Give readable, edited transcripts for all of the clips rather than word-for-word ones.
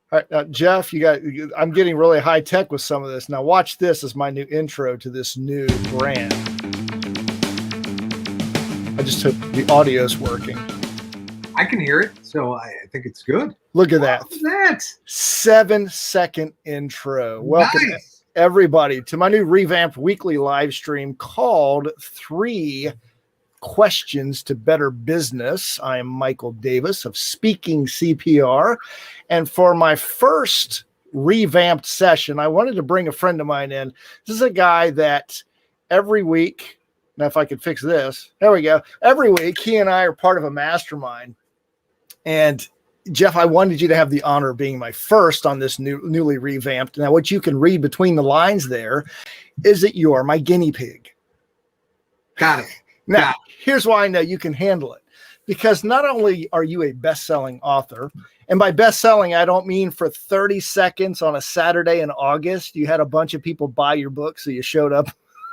All right, now, Jeff, I'm getting really high tech with some of this. Now watch this as my new intro to this new brand. I just hope the audio is working. I can hear it, so I think it's good. Look at that. What's that? 7-second intro. Welcome everybody to my new revamped weekly live stream called 3 Questions to Better Business. I am Michael Davis of Speaking CPR. And for my first revamped session, I wanted to bring a friend of mine in. This is a guy that every week, now if I could fix this, there we go. Every week, he and I are part of a mastermind. And Jeff, I wanted you to have the honor of being my first on this newly revamped. Now, what you can read between the lines there is that you are my guinea pig. Got it. Now, here's why I know you can handle it. Because not only are you a best-selling author, and by best-selling, I don't mean for 30 seconds on a Saturday in August, you had a bunch of people buy your book, so you showed up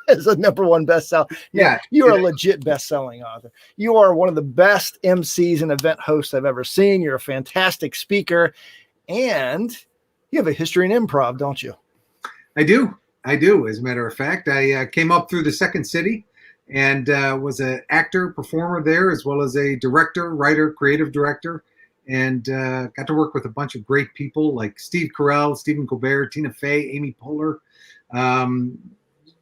as a #1 bestseller. Yeah, you are a legit best-selling author. You are one of the best MCs and event hosts I've ever seen. You're a fantastic speaker, and you have a history in improv, don't you? I do. As a matter of fact, I came up through the Second City and was an actor, performer there, as well as a director, writer, creative director, and got to work with a bunch of great people like Steve Carell, Stephen Colbert, Tina Fey, Amy Poehler.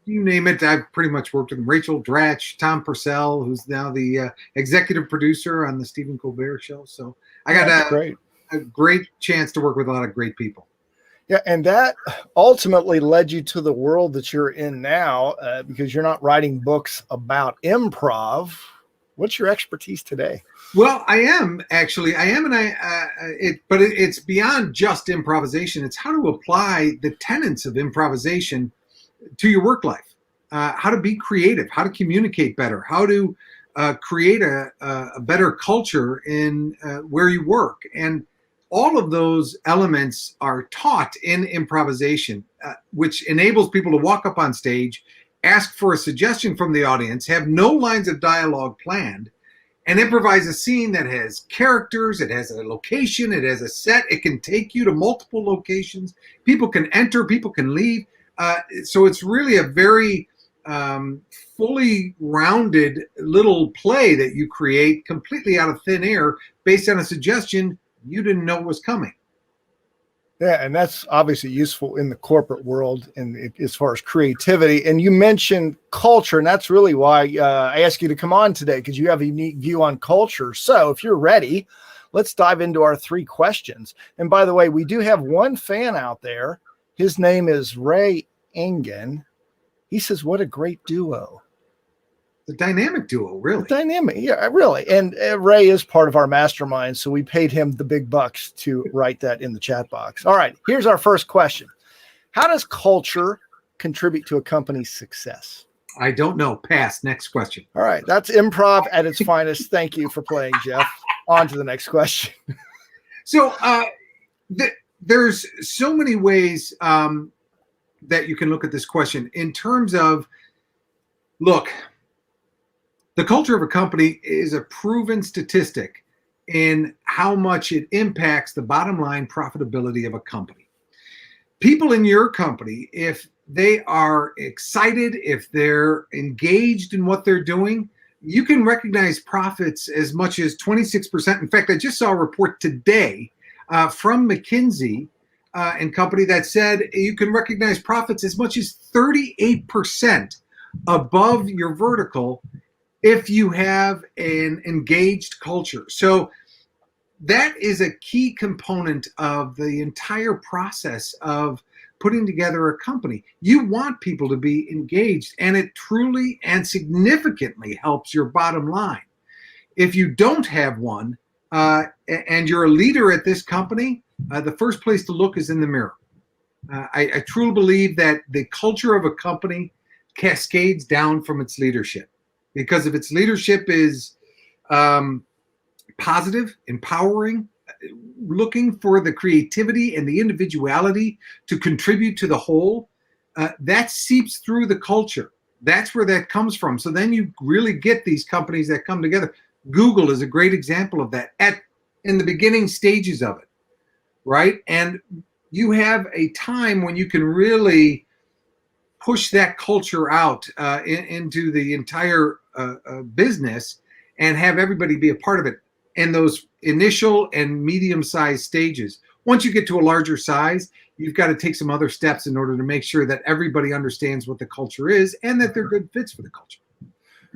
You name it, I've pretty much worked with them. Rachel Dratch, Tom Purcell, who's now the executive producer on the Stephen Colbert Show. So I got a great chance to work with a lot of great people. Yeah, and that ultimately led you to the world that you're in now, because you're not writing books about improv. What's your expertise today? Well, I am, and but it's beyond just improvisation. It's how to apply the tenets of improvisation to your work life, how to be creative, how to communicate better, how to create a better culture in where you work. And all of those elements are taught in improvisation, which enables people to walk up on stage, ask for a suggestion from the audience, have no lines of dialogue planned, and improvise a scene that has characters, it has a location, it has a set, it can take you to multiple locations. People can enter, people can leave. So it's really a very fully rounded little play that you create completely out of thin air based on a suggestion you didn't know was coming. Yeah, and that's obviously useful in the corporate world and as far as creativity. And you mentioned culture, and that's really why I asked you to come on today, because you have a unique view on culture. So if you're ready, let's dive into our 3 questions. And by the way, we do have one fan out there. His name is Ray Engen. He says, what a great duo. The dynamic duo, really. Dynamic, yeah, really. And Ray is part of our mastermind, so we paid him the big bucks to write that in the chat box. All right, here's our first question. How does culture contribute to a company's success? I don't know. Pass. Next question. All right, that's improv at its finest. Thank you for playing, Jeff. On to the next question. So there's so many ways that you can look at this question in terms of, look, the culture of a company is a proven statistic in how much it impacts the bottom line profitability of a company. People in your company, if they are excited, if they're engaged in what they're doing, you can recognize profits as much as 26%. In fact, I just saw a report today from McKinsey and Company that said you can recognize profits as much as 38% above your vertical if you have an engaged culture. So that is a key component of the entire process of putting together a company. You want people to be engaged, and it truly and significantly helps your bottom line. If you don't have one, and you're a leader at this company, the first place to look is in the mirror. I truly believe that the culture of a company cascades down from its leadership. Because if its leadership is positive, empowering, looking for the creativity and the individuality to contribute to the whole, that seeps through the culture. That's where that comes from. So then you really get these companies that come together. Google is a great example of that in the beginning stages of it. right? And you have a time when you can really push that culture out into the entire business and have everybody be a part of it in those initial and medium-sized stages. Once you get to a larger size, you've got to take some other steps in order to make sure that everybody understands what the culture is and that they're good fits for the culture.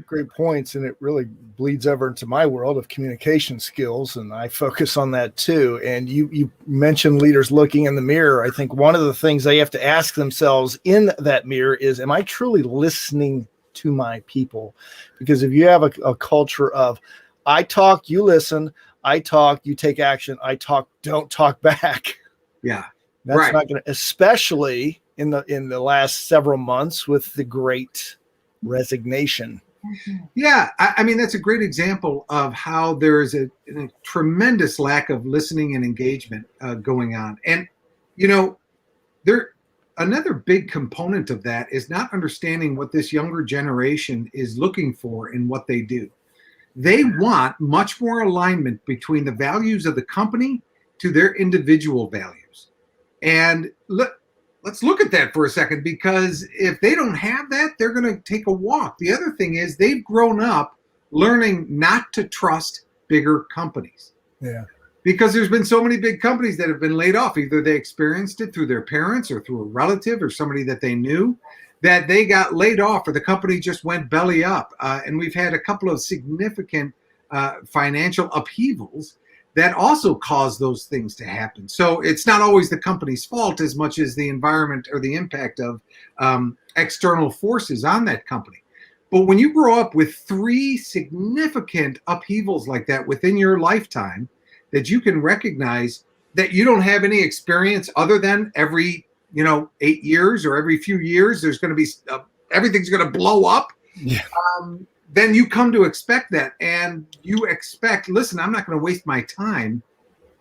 Great points, and it really bleeds over into my world of communication skills, and I focus on that too. And you mentioned leaders looking in the mirror. I think one of the things they have to ask themselves in that mirror is, am I truly listening to my people? Because if you have a culture of I talk, you listen, I talk, you take action, I talk, don't talk back. Yeah. That's right. not going to, especially in the last several months with the great resignation. Yeah, I mean, that's a great example of how there is a tremendous lack of listening and engagement going on. And, another big component of that is not understanding what this younger generation is looking for in what they do. They want much more alignment between the values of the company to their individual values. And let's look at that for a second, because if they don't have that, they're going to take a walk. The other thing is they've grown up learning not to trust bigger companies. Yeah. Because there's been so many big companies that have been laid off. Either they experienced it through their parents or through a relative or somebody that they knew, that they got laid off or the company just went belly up. And we've had a couple of significant financial upheavals that also cause those things to happen. So it's not always the company's fault as much as the environment or the impact of external forces on that company. But when you grow up with 3 significant upheavals like that within your lifetime, that you can recognize that you don't have any experience other than every 8 years or every few years, there's going to be everything's going to blow up. Yeah. Then you come to expect that, and you expect, listen, I'm not going to waste my time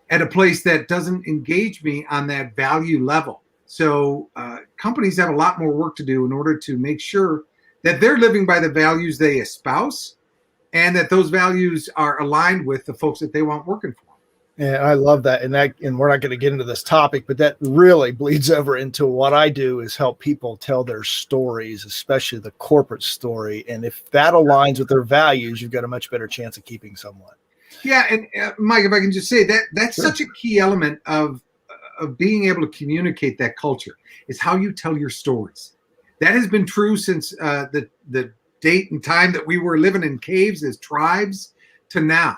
at a place that doesn't engage me on that value level. So companies have a lot more work to do in order to make sure that they're living by the values they espouse and that those values are aligned with the folks that they want working for them. And I love that. And we're not going to get into this topic, but that really bleeds over into what I do is help people tell their stories, especially the corporate story. And if that aligns with their values, you've got a much better chance of keeping someone. Yeah. And Mike, if I can just say that's Sure. such a key element of being able to communicate that culture is how you tell your stories. That has been true since the date and time that we were living in caves as tribes to now.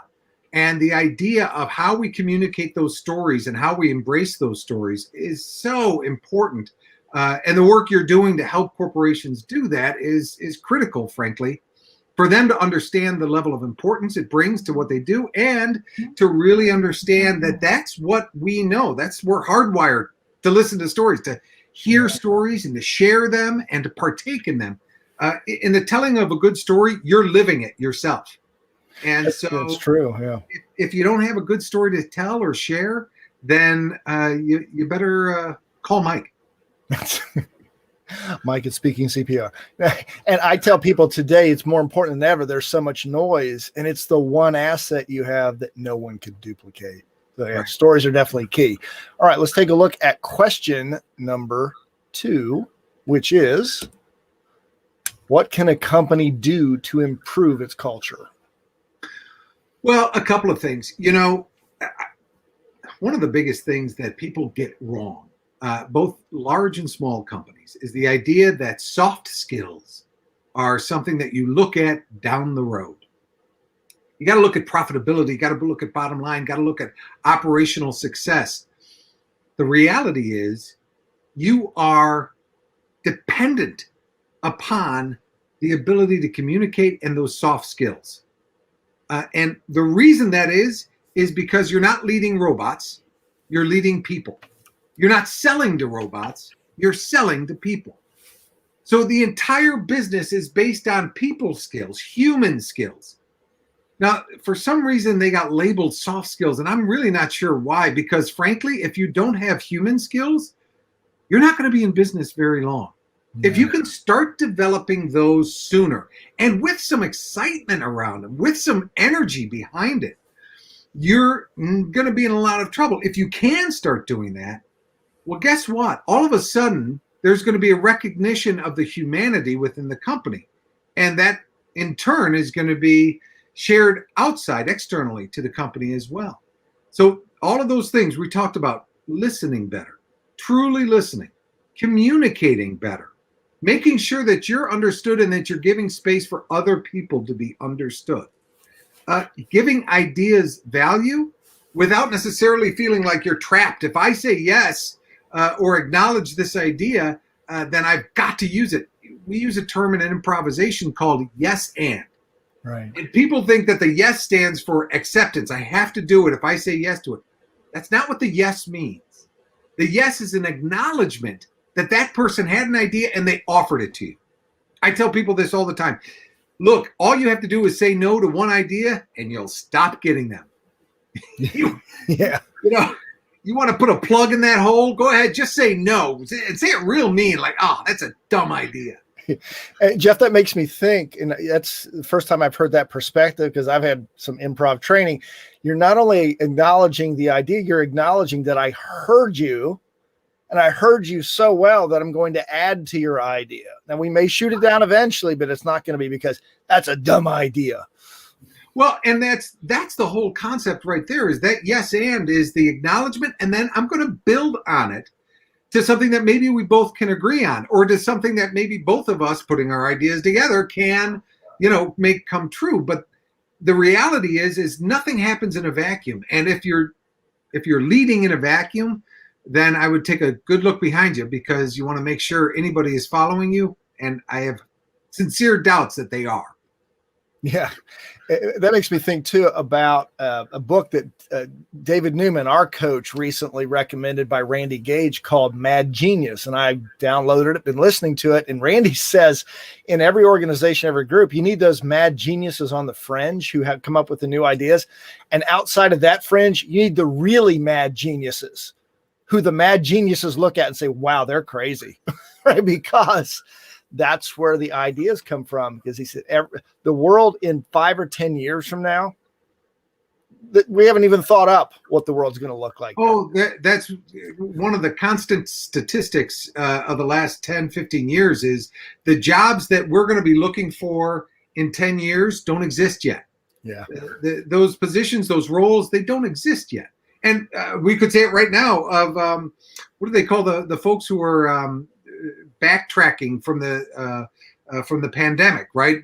And the idea of how we communicate those stories and how we embrace those stories is so important. And the work you're doing to help corporations do that is critical, frankly, for them to understand the level of importance it brings to what they do and to really understand that that's what we know. We're hardwired to listen to stories, to hear stories and to share them and to partake in them. In the telling of a good story, you're living it yourself. And so that's true. Yeah. If you don't have a good story to tell or share, then you better call Mike. Mike is speaking CPR. And I tell people today, it's more important than ever. There's so much noise, and it's the one asset you have that no one could duplicate. So yeah, right. Stories are definitely key. All right, let's take a look at question number 2, which is, what can a company do to improve its culture? Well, a couple of things. One of the biggest things that people get wrong, both large and small companies, is the idea that soft skills are something that you look at down the road. You got to look at profitability, you got to look at bottom line, got to look at operational success. The reality is you are dependent upon the ability to communicate and those soft skills. And the reason that is because you're not leading robots, you're leading people. You're not selling to robots, you're selling to people. So the entire business is based on people skills, human skills. Now, for some reason, they got labeled soft skills, and I'm really not sure why, because frankly, if you don't have human skills, you're not going to be in business very long. If you can start developing those sooner and with some excitement around them, with some energy behind it, you're going to be in a lot of trouble. If you can start doing that, well, guess what? All of a sudden, there's going to be a recognition of the humanity within the company. And that, in turn, is going to be shared outside, externally to the company as well. So all of those things we talked about, listening better, truly listening, communicating better, making sure that you're understood and that you're giving space for other people to be understood. Giving ideas value without necessarily feeling like you're trapped. If I say yes or acknowledge this idea, then I've got to use it. We use a term in improvisation called yes and. Right. And people think that the yes stands for acceptance. I have to do it if I say yes to it. That's not what the yes means. The yes is an acknowledgement that that person had an idea and they offered it to you. I tell people this all the time. Look, all you have to do is say no to one idea and you'll stop getting them. Yeah. You know, you want to put a plug in that hole? Go ahead, just say no. And say it real mean, like, oh, that's a dumb idea. Jeff, that makes me think, and that's the first time I've heard that perspective because I've had some improv training. You're not only acknowledging the idea, you're acknowledging that I heard you, and I heard you so well that I'm going to add to your idea. Now, we may shoot it down eventually, but it's not going to be because that's a dumb idea. Well, and that's the whole concept right there, is that yes and is the acknowledgement, and then I'm going to build on it to something that maybe we both can agree on, or to something that maybe both of us putting our ideas together can, make come true. But the reality is nothing happens in a vacuum. And if you're leading in a vacuum, then I would take a good look behind you, because you want to make sure anybody is following you. And I have sincere doubts that they are. Yeah, that makes me think too about a book that David Newman, our coach, recently recommended by Randy Gage called Mad Genius. And I downloaded it, been listening to it. And Randy says in every organization, every group, you need those mad geniuses on the fringe who have come up with the new ideas. And outside of that fringe, you need the really mad geniuses who the mad geniuses look at and say, wow, they're crazy, right? Because that's where the ideas come from. Because he said the world in 5 or 10 years from now, that we haven't even thought up what the world's going to look like. Oh, that's one of the constant statistics of the last 10, 15 years is the jobs that we're going to be looking for in 10 years don't exist yet. Yeah. Those positions, those roles, they don't exist yet. And we could say it right now of what do they call the folks who are backtracking from the pandemic, right?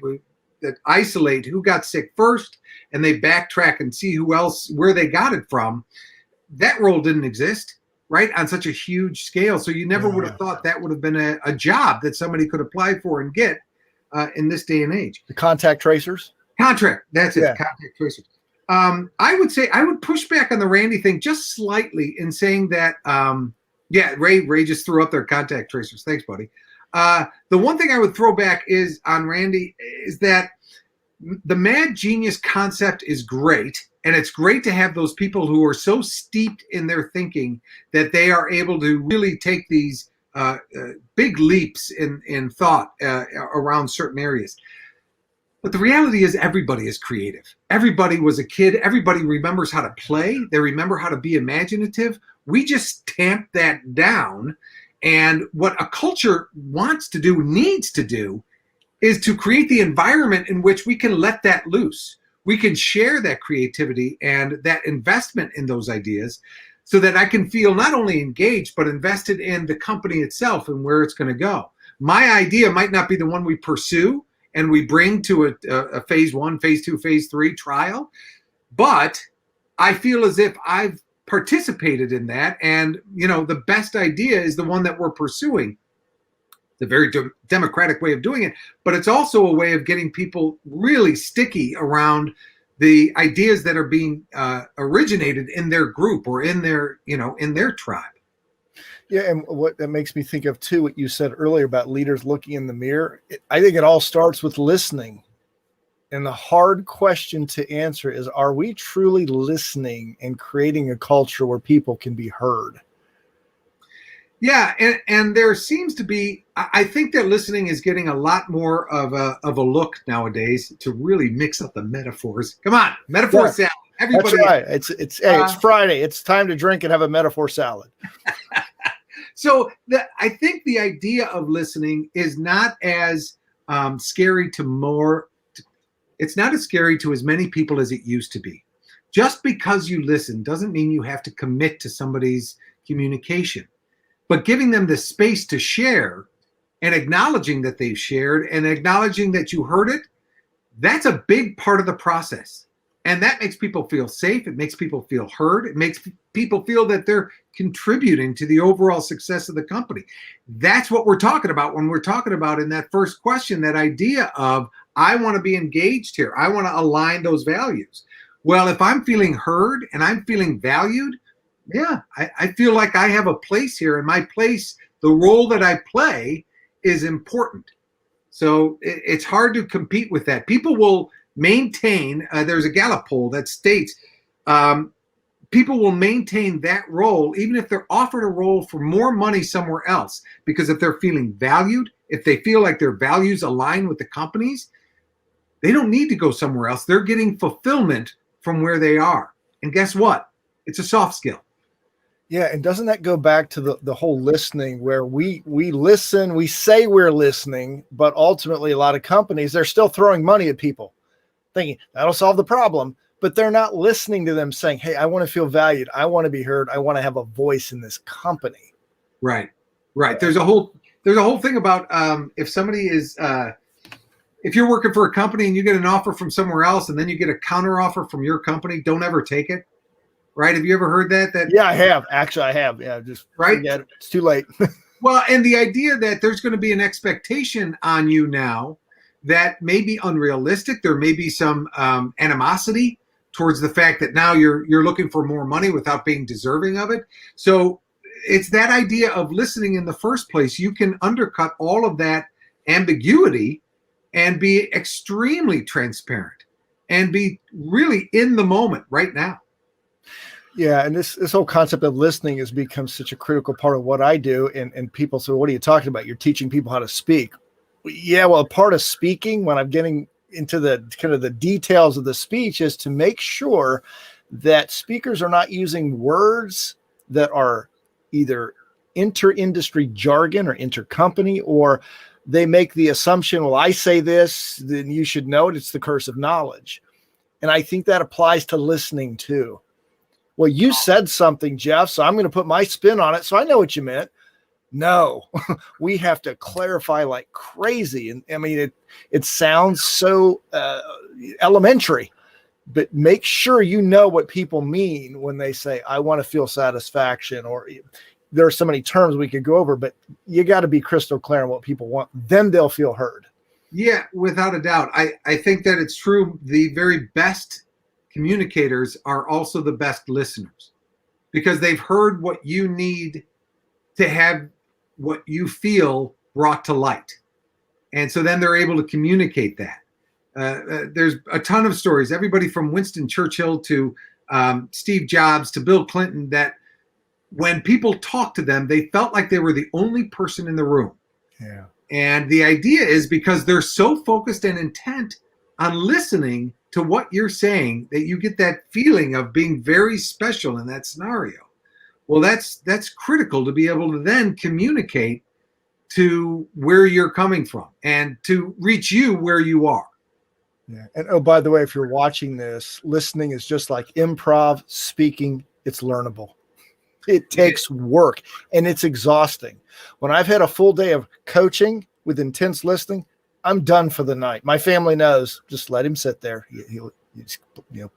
That isolate who got sick first, and they backtrack and see where they got it from. That role didn't exist, right, on such a huge scale. So you never would have thought that would have been a job that somebody could apply for and get in this day and age. The contact tracers. That's it. Yeah. Contact tracers. I would say I would push back on the Randy thing just slightly in saying that. Ray just threw up their contact tracers. Thanks, buddy. The one thing I would throw back is on Randy is that the mad genius concept is great. And it's great to have those people who are so steeped in their thinking that they are able to really take these big leaps in thought around certain areas. But the reality is everybody is creative. Everybody was a kid. Everybody remembers how to play. They remember how to be imaginative. We just tamp that down. And what a culture wants to do, needs to do, is to create the environment in which we can let that loose. We can share that creativity and that investment in those ideas so that I can feel not only engaged, but invested in the company itself and where it's going to go. My idea might not be the one we pursue and we bring to a phase 1, phase 2, phase 3 trial, but I feel as if I've participated in that, and the best idea is the one that we're pursuing. It's a very democratic way of doing it, but it's also a way of getting people really sticky around the ideas that are being originated in their group or in their tribe. Yeah, and what that makes me think of too, what you said earlier about leaders looking in the mirror. I think it all starts with listening. And the hard question to answer is, are we truly listening and creating a culture where people can be heard? Yeah, and there seems to be, I think that listening is getting a lot more of a look nowadays to really mix up the metaphors. Come on, metaphor sound. everybody. That's right. It's Friday. It's time to drink and have a metaphor salad. So I think the idea of listening is not as scary to more. It's not as scary to as many people as it used to be. Just because you listen doesn't mean you have to commit to somebody's communication, but giving them the space to share and acknowledging that they've shared and acknowledging that you heard it, that's a big part of the process. And that makes people feel safe. It makes people feel heard. It makes people feel that they're contributing to the overall success of the company. That's what we're talking about when we're talking about in that first question, that idea of, I want to be engaged here. I want to align those values. Well, if I'm feeling heard and I'm feeling valued, yeah, I feel like I have a place here, and my place, the role that I play, is important. So it's hard to compete with that. People will maintain, there's a Gallup poll that states people will maintain that role even if they're offered a role for more money somewhere else, because if they're feeling valued, if they feel like their values align with the company's, they don't need to go somewhere else. They're getting fulfillment from where they are. And guess what? It's a soft skill. Yeah, and doesn't that go back to the whole listening, where we listen, we say we're listening, but ultimately a lot of companies, they're still throwing money at people, thinking that'll solve the problem, but they're not listening to them saying, hey, I want to feel valued. I want to be heard. I want to have a voice in this company. Right. There's a whole thing about if somebody is, if you're working for a company and you get an offer from somewhere else and then you get a counter offer from your company, don't ever take it. Right? Have you ever heard that? Yeah, I have. Actually, I have. Yeah, just right. Forget it. It's too late. Well, and the idea that there's going to be an expectation on you now that may be unrealistic. There may be some animosity towards the fact that now you're looking for more money without being deserving of it. So it's that idea of listening in the first place. You can undercut all of that ambiguity and be extremely transparent and be really in the moment right now. Yeah, and this whole concept of listening has become such a critical part of what I do. And people say, what are you talking about? You're teaching people how to speak. Yeah, well, a part of speaking, when I'm getting into the kind of the details of the speech, is to make sure that speakers are not using words that are either inter-industry jargon or intercompany, or they make the assumption, well, I say this, then you should know it. It's the curse of knowledge. And I think that applies to listening too. Well, you said something, Jeff, so I'm going to put my spin on it. So I know what you meant. No, we have to clarify like crazy. And I mean, it sounds so elementary, but make sure you know what people mean when they say, I want to feel satisfaction, or there are so many terms we could go over, but you got to be crystal clear on what people want. Then they'll feel heard. Yeah, without a doubt. I think that it's true. The very best communicators are also the best listeners, because they've heard what you need to have what you feel brought to light. And so then they're able to communicate that. There's a ton of stories, everybody from Winston Churchill to Steve Jobs to Bill Clinton, that when people talk to them, they felt like they were the only person in the room. Yeah. And the idea is because they're so focused and intent on listening to what you're saying that you get that feeling of being very special in that scenario. Well, that's critical to be able to then communicate to where you're coming from and to reach you where you are. Yeah. And oh, by the way, if you're watching this, listening is just like improv, speaking, it's learnable. It takes work and it's exhausting. When I've had a full day of coaching with intense listening, I'm done for the night. My family knows, just let him sit there. He'll just,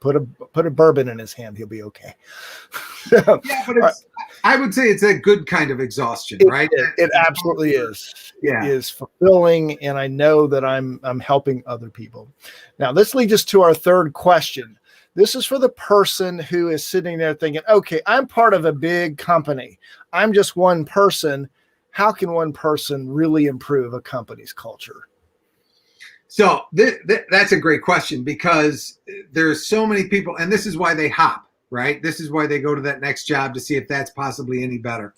put a bourbon in his hand. He'll be okay. Yeah, but I would say it's a good kind of exhaustion, right? It absolutely is. Yeah. It is fulfilling, and I know that I'm helping other people. Now, this leads us to our third question. This is for the person who is sitting there thinking, okay, I'm part of a big company. I'm just one person. How can one person really improve a company's culture? So that's a great question, because there's so many people, and this is why they hop, right? This is why they go to that next job, to see if that's possibly any better.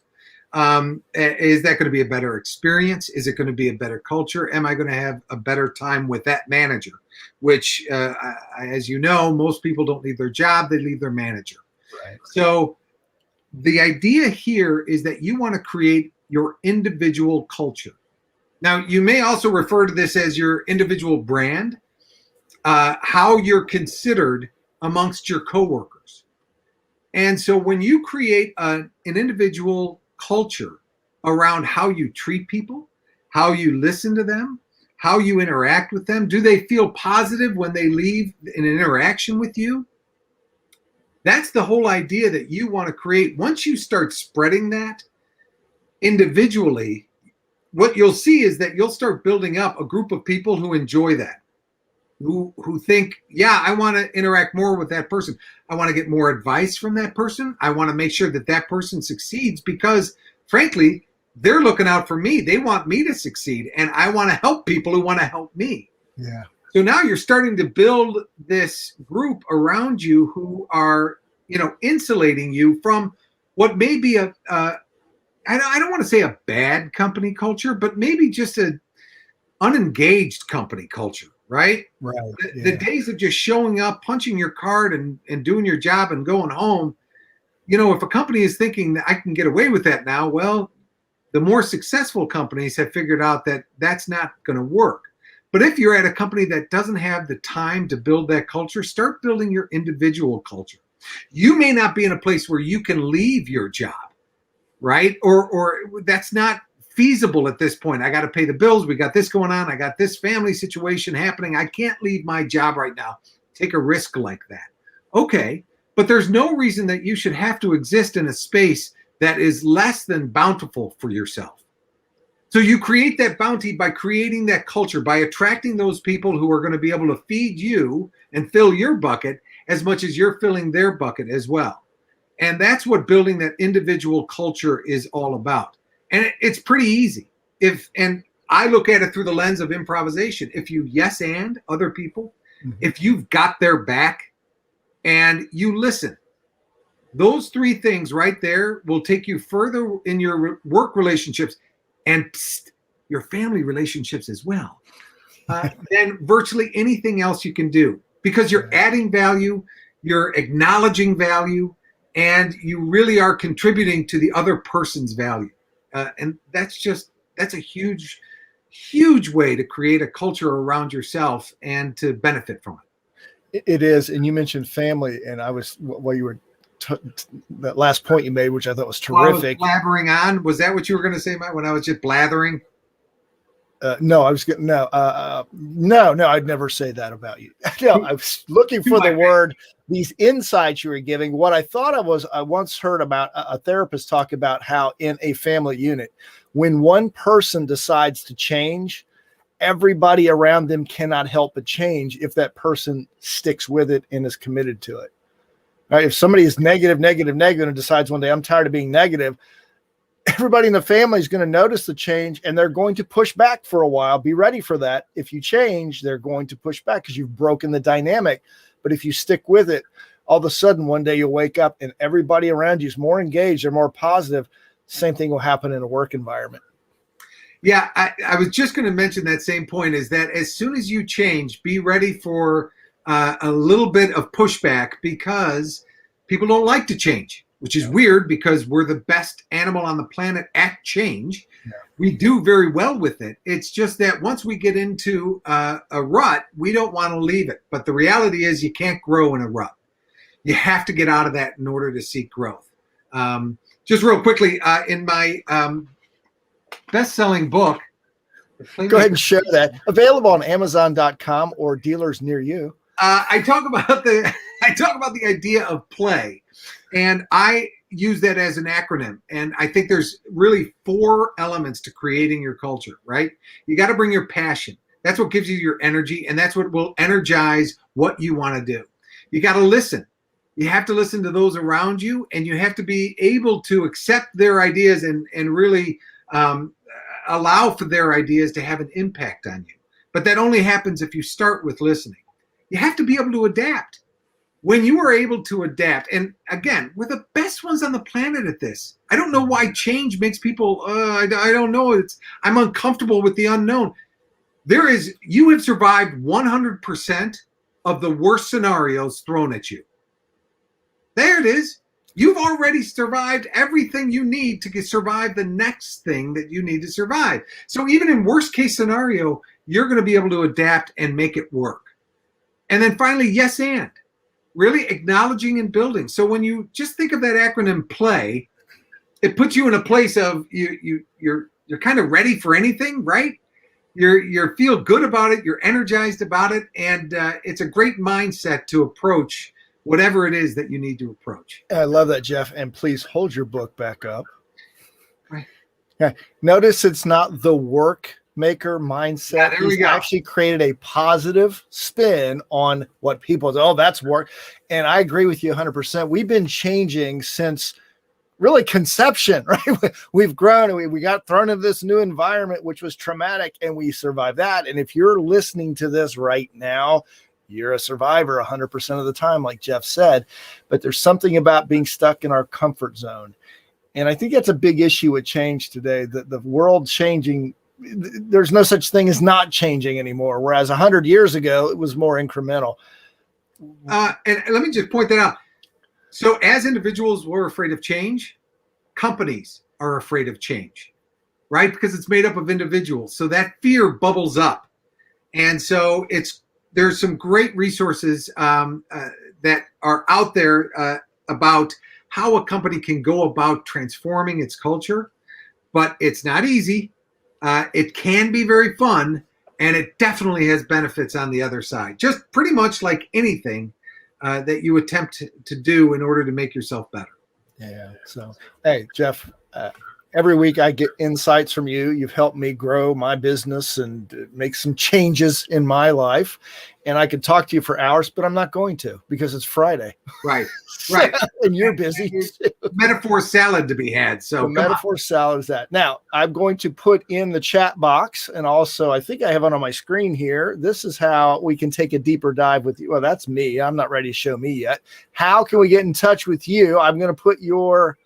Is that going to be a better experience? Is it going to be a better culture? Am I going to have a better time with that manager? Which, as you know, most people don't leave their job, they leave their manager. Right. So the idea here is that you want to create your individual culture. Now, you may also refer to this as your individual brand, how you're considered amongst your coworkers. And so when you create an individual culture around how you treat people, how you listen to them, how you interact with them, do they feel positive when they leave an interaction with you? That's the whole idea that you want to create. Once you start spreading that individually, what you'll see is that you'll start building up a group of people who enjoy that, who think, yeah, I want to interact more with that person. I want to get more advice from that person. I want to make sure that that person succeeds because, frankly, they're looking out for me. They want me to succeed, and I want to help people who want to help me. Yeah. So now you're starting to build this group around you who are, insulating you from what may be I don't want to say a bad company culture, but maybe just a unengaged company culture, right? Right. The days of just showing up, punching your card and doing your job and going home, if a company is thinking that I can get away with that now, well, the more successful companies have figured out that that's not going to work. But if you're at a company that doesn't have the time to build that culture, start building your individual culture. You may not be in a place where you can leave your job, right? Or that's not feasible at this point. I got to pay the bills. We got this going on. I got this family situation happening. I can't leave my job right now. Take a risk like that. Okay. But there's no reason that you should have to exist in a space that is less than bountiful for yourself. So you create that bounty by creating that culture, by attracting those people who are going to be able to feed you and fill your bucket as much as you're filling their bucket as well. And that's what building that individual culture is all about. And it's pretty easy. And I look at it through the lens of improvisation. If you yes and other people, if you've got their back and you listen, those three things right there will take you further in your work relationships and your family relationships as well than virtually anything else you can do, because you're adding value, you're acknowledging value, and you really are contributing to the other person's value. And that's a huge, huge way to create a culture around yourself and to benefit from it. It is. And you mentioned family, and while you were that last point you made, which I thought was terrific. While I was blabbering on. Was that what you were going to say, Mike, when I was just blathering? No, I was getting no. I'd never say that about you. No, I was looking for the word. These insights you were giving. What I thought I once heard about a therapist talk about how in a family unit, when one person decides to change, everybody around them cannot help but change if that person sticks with it and is committed to it. Right? If somebody is negative, and decides one day, I'm tired of being negative, everybody in the family is going to notice the change and they're going to push back for a while. Be ready for that. If you change, they're going to push back because you've broken the dynamic. But if you stick with it, all of a sudden one day you'll wake up and everybody around you is more engaged, they're more positive. Same thing will happen in a work environment. Yeah, I was just going to mention that same point, is that as soon as you change, be ready for a little bit of pushback, because people don't like to change, which is weird because we're the best animal on the planet at change. Yeah. We do very well with it. It's just that once we get into a rut, we don't want to leave it. But the reality is you can't grow in a rut. You have to get out of that in order to seek growth. Just real quickly, in my best-selling book. Go ahead and share that. Available on Amazon.com or dealers near you. I talk about the idea of play, and I use that as an acronym. And I think there's really 4 elements to creating your culture, right? You got to bring your passion. That's what gives you your energy, and that's what will energize what you want to do. You got to listen. You have to listen to those around you, and you have to be able to accept their ideas and really allow for their ideas to have an impact on you. But that only happens if you start with listening. You have to be able to adapt. when you are able to adapt, and again, we're the best ones on the planet at this. I don't know why change makes people, I don't know. I'm uncomfortable with the unknown. You have survived 100% of the worst scenarios thrown at you. There it is. You've already survived everything you need to survive the next thing that you need to survive. So even in worst case scenario, you're going to be able to adapt and make it work. And then finally, yes, and really acknowledging and building. So when you just think of that acronym PLAY, it puts you in a place of you're kind of ready for anything, right? You feel good about it, you're energized about it, and it's a great mindset to approach whatever it is that you need to approach. I love that, Jeff. And please hold your book back up. Right. Yeah. Notice it's not the work maker mindset. Yeah, there we go. Actually created a positive spin on what people say, oh, that's work. And I agree with you 100%. We've been changing since really conception, right? We've grown and we got thrown into this new environment, which was traumatic, and we survived that. And if you're listening to this right now, you're a survivor 100% of the time, like Jeff said. But there's something about being stuck in our comfort zone. And I think that's a big issue with change today, that the world changing, there's no such thing as not changing anymore. Whereas 100 years ago, it was more incremental. And let me just point that out. So as individuals, we're afraid of change. Companies are afraid of change, right? Because it's made up of individuals. So that fear bubbles up. And so there's some great resources that are out there about how a company can go about transforming its culture. But it's not easy. It can be very fun. And it definitely has benefits on the other side. Just pretty much like anything that you attempt to do in order to make yourself better. Yeah. So, hey, Jeff, every week I get insights from you. You've helped me grow my business and make some changes in my life. And I could talk to you for hours, but I'm not going to because it's Friday. Right. Right. And you're busy too. Metaphor salad to be had. So the metaphor salad is that. Now, I'm going to put in the chat box, and also I think I have it on my screen here. This is how we can take a deeper dive with you. Well, that's me. I'm not ready to show me yet. How can we get in touch with you? I'm going to put your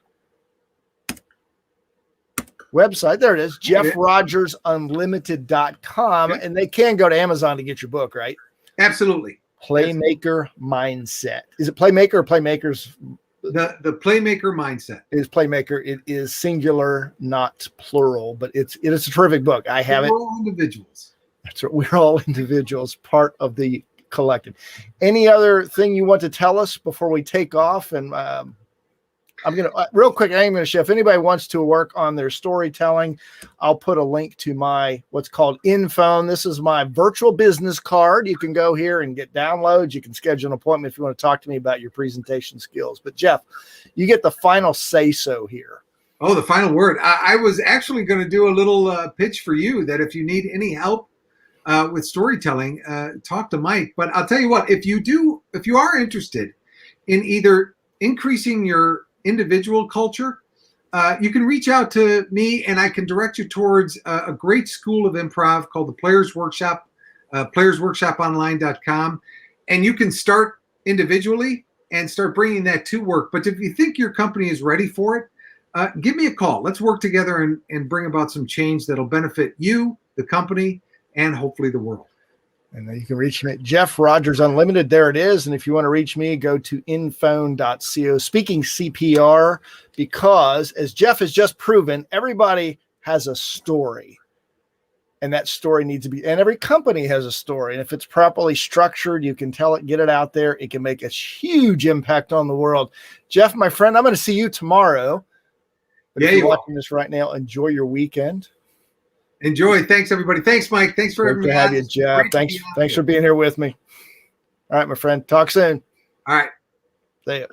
website. There it is, jeffrogersunlimited.com. And they can go to Amazon to get your book, right? Absolutely. Playmaker Mindset. Is it Playmaker or Playmakers? The Playmaker Mindset. It is Playmaker. It is singular, not plural, but it is a terrific book. I have it. We're all individuals. That's right. We're all individuals, part of the collective. Any other thing you want to tell us before we take off? And I'm going to, real quick, I am going to share. If anybody wants to work on their storytelling, I'll put a link to my, what's called InPhone. This is my virtual business card. You can go here and get downloads. You can schedule an appointment if you want to talk to me about your presentation skills. But Jeff, you get the final say-so here. Oh, the final word. I was actually going to do a little pitch for you that if you need any help with storytelling, talk to Mike. But I'll tell you what, if you are interested in either increasing your individual culture, you can reach out to me and I can direct you towards a great school of improv called the Players Workshop, playersworkshoponline.com. And you can start individually and start bringing that to work. But if you think your company is ready for it, give me a call. Let's work together and bring about some change that'll benefit you, the company, and hopefully the world. And then you can reach me at Jeff Rogers Unlimited. There it is. And if you want to reach me, go to infone.co. Speaking CPR, because as Jeff has just proven, everybody has a story. And that story needs to be, and every company has a story. And if it's properly structured, you can tell it, get it out there. It can make a huge impact on the world. Jeff, my friend, I'm going to see you tomorrow. But if you're watching this right now, enjoy your weekend. Enjoy. Thanks, everybody. Thanks, Mike. Thanks for having me. Great to have you, Jeff. Thanks for being here with me. All right, my friend. Talk soon. All right. See ya.